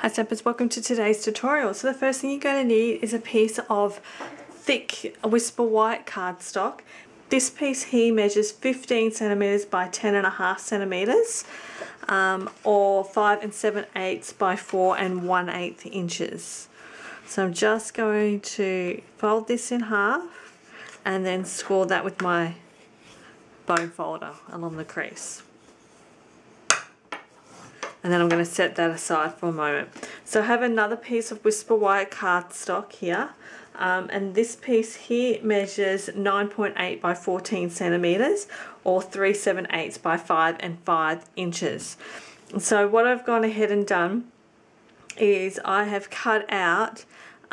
Hi Stampers, welcome to today's tutorial. So the first thing you're going to need is a piece of thick Whisper White cardstock. This piece here measures 15 centimeters by 10.5 centimeters, or 5 7/8 by 4 1/8 inches. So I'm just going to fold this in half and then score that with my bone folder along the crease. And then I'm going to set that aside for a moment. So I have another piece of Whisper White cardstock here, and this piece here measures 9.8 by 14 centimeters, or 3 7/8 by 5 5 inches. So what I've gone ahead and done is I have cut out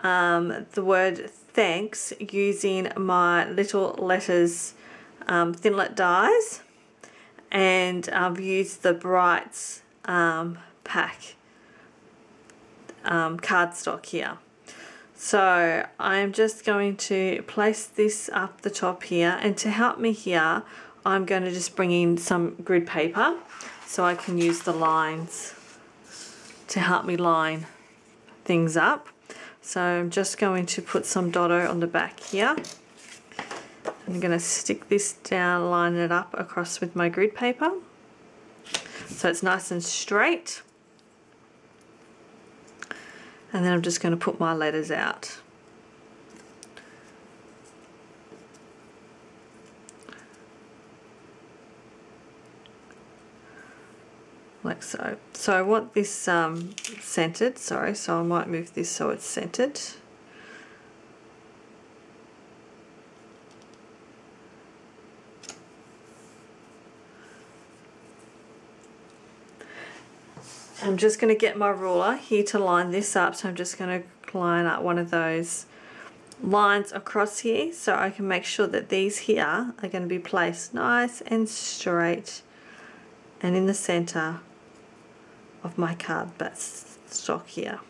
the word thanks using my little letters Thinlet dies, and I've used the Brights pack cardstock here. So I'm just going to place this up the top here, and to help me here I'm going to just bring in some grid paper so I can use the lines to help me line things up. So I'm just going to put some dotto on the back here. I'm going to stick this down, line it up across with my grid paper so it's nice and straight. And then I'm just going to put my letters out. Like so. So I want this centered, sorry, so I might move this so it's centered. I'm just going to get my ruler here to line this up, so I'm just going to line up one of those lines across here so I can make sure that these here are going to be placed nice and straight and in the center of my card stock here.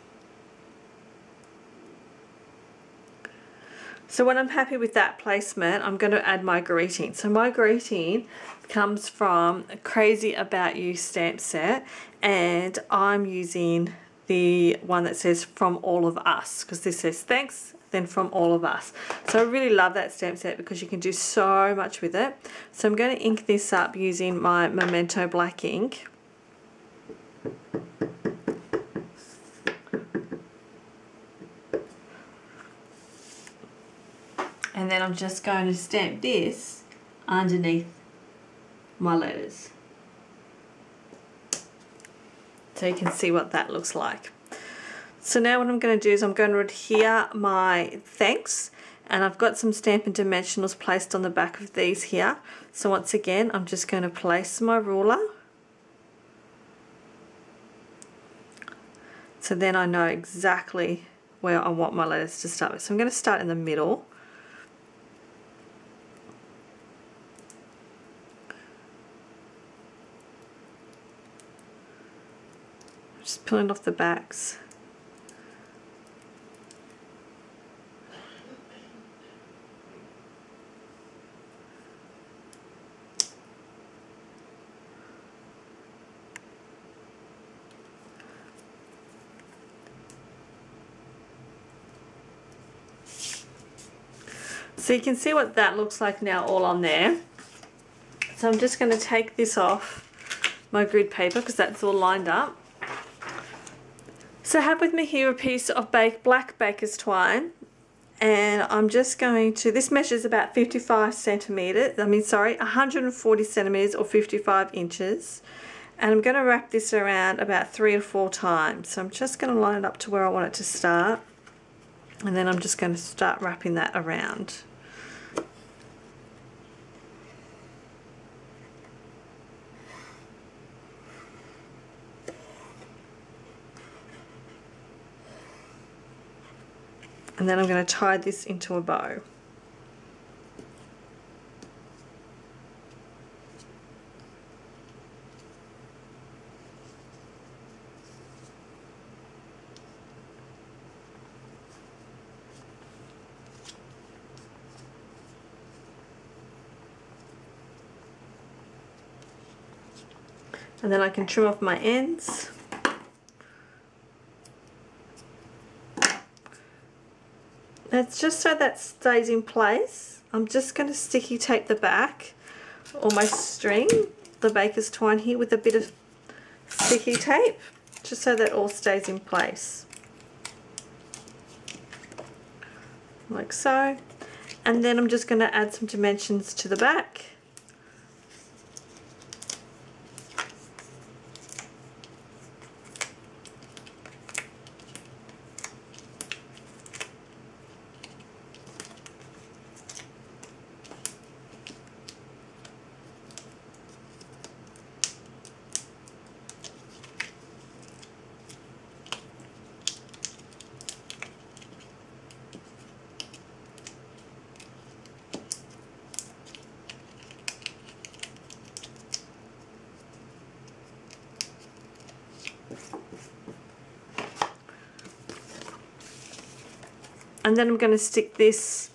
So when I'm happy with that placement, I'm going to add my greeting. So my greeting comes from a Crazy About You stamp set, and I'm using the one that says From All of Us, because this says thanks, then From All of Us. So I really love that stamp set because you can do so much with it. So I'm going to ink this up using my Memento black ink. And then I'm just going to stamp this underneath my letters, so you can see what that looks like. So now what I'm going to do is I'm going to adhere my thanks, and I've got some Stampin' Dimensionals placed on the back of these here. So once again I'm just going to place my ruler, so then I know exactly where I want my letters to start with. So I'm going to start in the middle. Just pulling off the backs. So you can see what that looks like now all on there. So I'm just going to take this off my grid paper because that's all lined up. So I have with me here a piece of black baker's twine, and I'm just going to, this measures about 55 centimeters, 140 centimeters or 55 inches, and I'm going to wrap this around about 3 or 4 times. So I'm just going to line it up to where I want it to start, and then I'm just going to start wrapping that around. And then I'm going to tie this into a bow. And then I can trim off my ends. That's just so that stays in place. I'm just going to sticky tape the back or my string, the baker's twine here, with a bit of sticky tape, just so that all stays in place. Like so. And then I'm just going to add some dimensions to the back. And then I'm going to stick this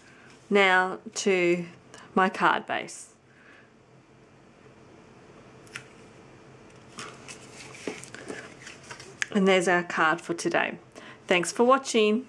now to my card base. And there's our card for today. Thanks for watching.